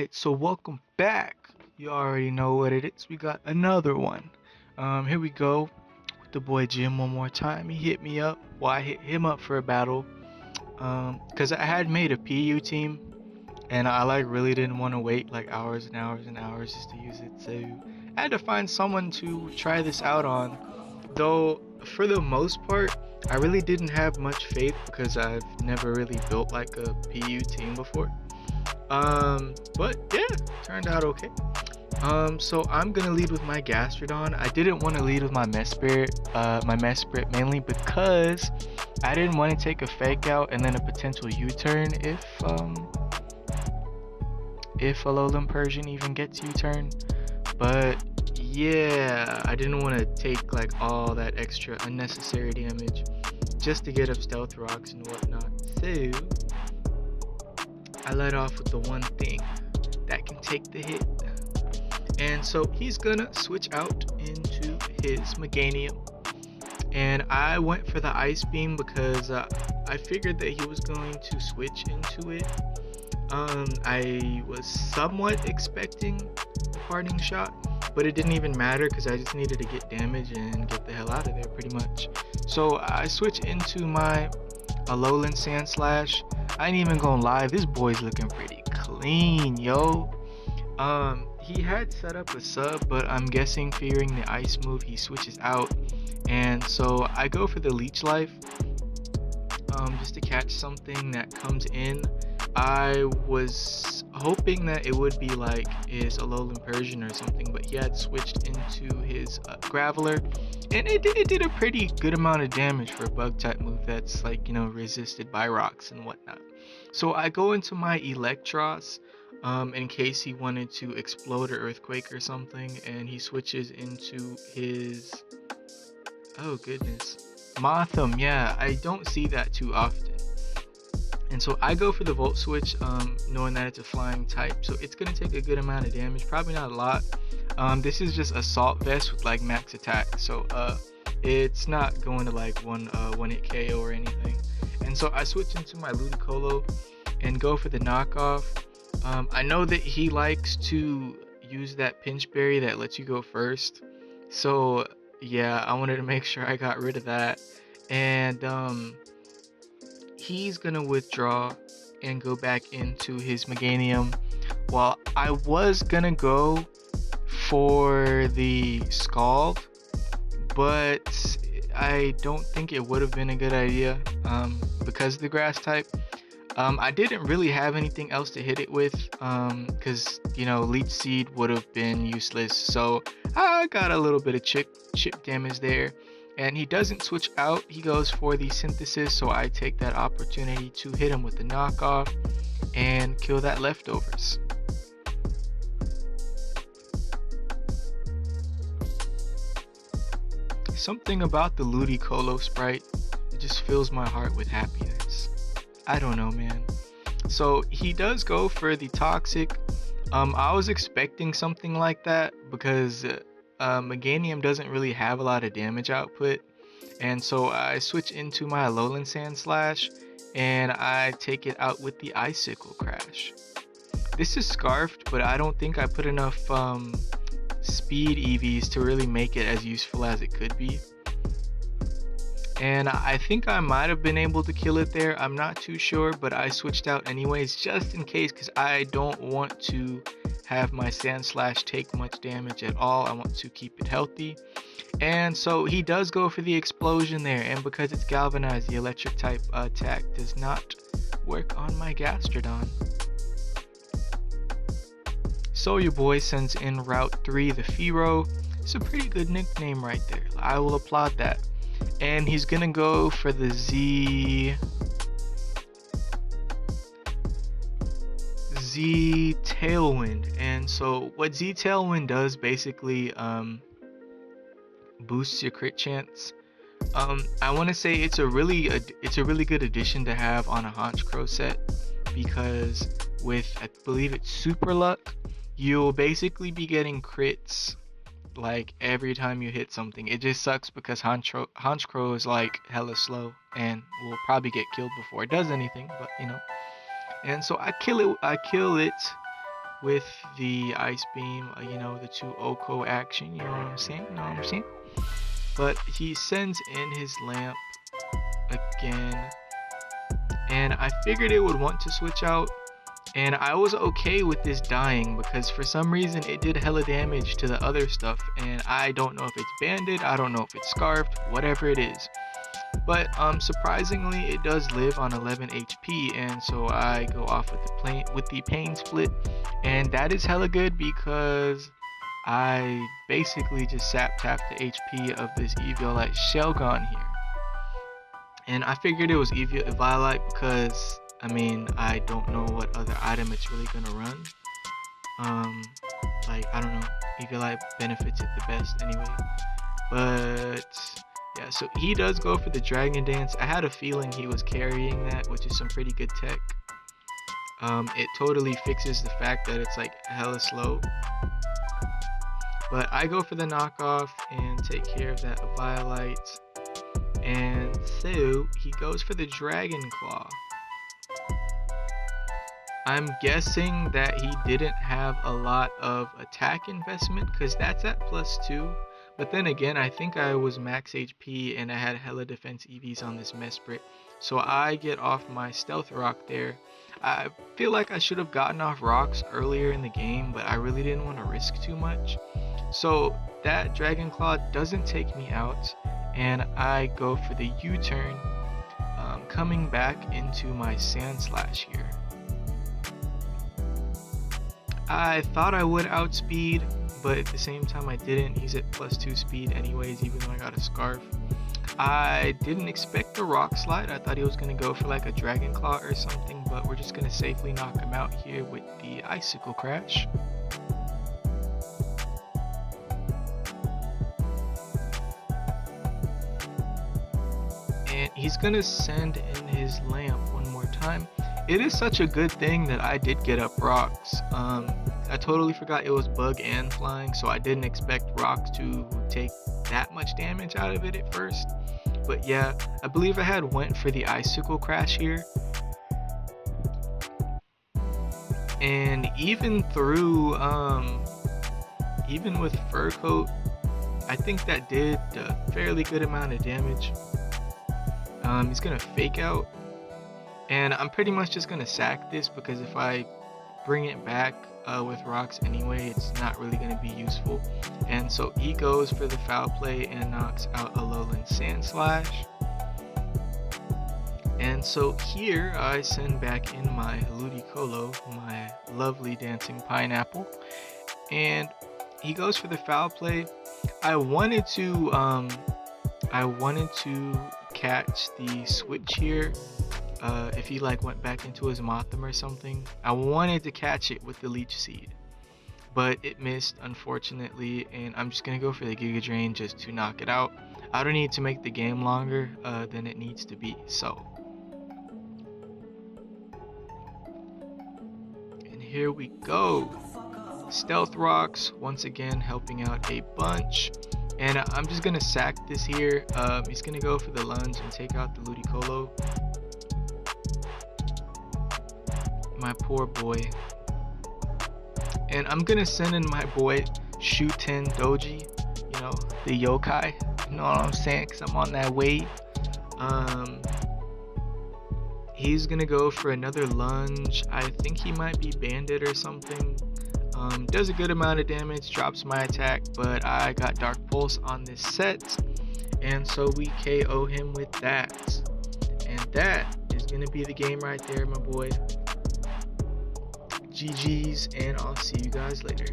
Alright, so welcome back. You already know what it is. We got another one. Here we go with the boy Jim one more time. He hit me up. Well, I hit him up for a battle. Cause I had made a PU team and I like really didn't want to wait like hours and hours and hours just to use it. So I had to find someone to try this out on. Though for the most part, I really didn't have much faith because I've never really built like a PU team before. But yeah, turned out okay. So I'm gonna lead with my Gastrodon. I didn't want to lead with my Mesprit mainly because I didn't want to take a fake out and then a potential U-turn if Alolan Persian even gets U-turn. But yeah, I didn't want to take like all that extra unnecessary damage just to get up Stealth Rocks and whatnot. So I let off with the one thing that can take the hit. And so he's gonna switch out into his Meganium. And I went for the Ice Beam because I figured that he was going to switch into it. I was somewhat expecting the Parting Shot, but it didn't even matter because I just needed to get damage and get the hell out of there pretty much. So I switched into my Alolan Sandslash. I ain't even gonna lie, this boy's looking pretty clean, yo. He had set up a sub, but I'm guessing fearing the ice move, he switches out. And so I go for the Leech Life, just to catch something that comes in. I was hoping that it would be like his Alolan Persian or something, but he had switched into his Graveler, and it did a pretty good amount of damage for a bug type move that's like, you know, resisted by rocks and whatnot. So I go into my Electros in case he wanted to explode or earthquake or something, and he switches into his, oh goodness, Motham. Yeah, I don't see that too often. And so I go for the Volt Switch, knowing that it's a flying type, so it's going to take a good amount of damage, probably not a lot. This is just Assault Vest with like max attack, so it's not going to like one hit KO or anything. And so I switch into my Ludicolo and go for the knockoff. I know that he likes to use that Pinch Berry that lets you go first, so yeah, I wanted to make sure I got rid of that. And he's gonna withdraw and go back into his Meganium, while I was gonna go for the Scald, but I don't think it would have been a good idea because of the grass type. I didn't really have anything else to hit it with because, you know, Leech Seed would have been useless, so I got a little bit of chip damage there. And he doesn't switch out, he goes for the Synthesis, so I take that opportunity to hit him with the knockoff and kill that leftovers. Something about the Ludicolo sprite, it just fills my heart with happiness. I don't know, man. So he does go for the Toxic. I was expecting something like that because Meganium doesn't really have a lot of damage output, and so I switch into my Alolan Sandslash and I take it out with the Icicle Crash. This is Scarfed, but I don't think I put enough speed EVs to really make it as useful as it could be. And I think I might have been able to kill it there, I'm not too sure, but I switched out anyways just in case because I don't want to have my Sandslash take much damage at all. I want to keep it healthy. And so he does go for the explosion there, and because it's galvanized, the electric type attack does not work on my Gastrodon. So your boy sends in Route 3 the Firo. It's a pretty good nickname right there, I will applaud that. And he's gonna go for the Z Tailwind. And so what Z Tailwind does basically boosts your crit chance. I want to say it's a really good addition to have on a Honchkrow set, because with, I believe it's Super Luck, you'll basically be getting crits like every time you hit something. It just sucks because Honchkrow is like hella slow and will probably get killed before it does anything, but you know. And so I kill it with the Ice Beam, the 2 Oko action, you know what I'm saying? But he sends in his Lamp again, and I figured it would want to switch out, and I was okay with this dying because for some reason it did hella damage to the other stuff, and I don't know if it's banded, I don't know if it's scarfed, whatever it is. But surprisingly, it does live on 11 HP, and so I go off with the pain split, and that is hella good because I basically just sap tap the HP of this Eviolite Shelgon here. And I figured it was Eviolite because I don't know what other item it's really gonna run. I don't know, Eviolite benefits it the best anyway. But yeah, so he does go for the Dragon Dance. I had a feeling he was carrying that, which is some pretty good tech. It totally fixes the fact that it's like hella slow. But I go for the knockoff and take care of that Eviolite. And so he goes for the Dragon Claw. I'm guessing that he didn't have a lot of attack investment because that's at +2. But then again, I think I was max HP and I had hella defense EVs on this Mesprit. So I get off my Stealth Rock there. I feel like I should have gotten off rocks earlier in the game, but I really didn't want to risk too much. So that Dragon Claw doesn't take me out, and I go for the U-turn, coming back into my Sandslash here. I thought I would outspeed, but at the same time I didn't. He's at +2 speed anyways, even though I got a Scarf. I didn't expect the Rock Slide. I thought he was going to go for like a Dragon Claw or something, but we're just going to safely knock him out here with the Icicle Crash. And he's going to send in his Lamp one more time. It is such a good thing that I did get up rocks. I totally forgot it was bug and flying, so I didn't expect rocks to take that much damage out of it at first. But yeah, I believe I had went for the Icicle Crash here. And even through, even with Fur Coat, I think that did a fairly good amount of damage. He's gonna Fake Out. And I'm pretty much just gonna sack this because if I bring it back with rocks anyway, it's not really gonna be useful. And so he goes for the Foul Play and knocks out Alolan Sandslash. And so here I send back in my Ludicolo, my lovely dancing pineapple, and he goes for the Foul Play. I wanted to catch the switch here. If he like went back into his Mothim or something, I wanted to catch it with the Leech Seed, but it missed unfortunately, and I'm just gonna go for the Giga Drain just to knock it out. I don't need to make the game longer than it needs to be. So, and here we go. Stealth Rocks once again helping out a bunch. And I'm just gonna sack this here. He's gonna go for the lunge and take out the Ludicolo. My poor boy. And I'm gonna send in my boy Shuten Doji, the yokai, you know what I'm saying, because I'm on that wave. He's gonna go for another lunge. I think he might be banded or something. Does a good amount of damage, drops my attack, but I got Dark Pulse on this set, and so we KO him with that. And that is gonna be the game right there, my boy. GG's, and I'll see you guys later.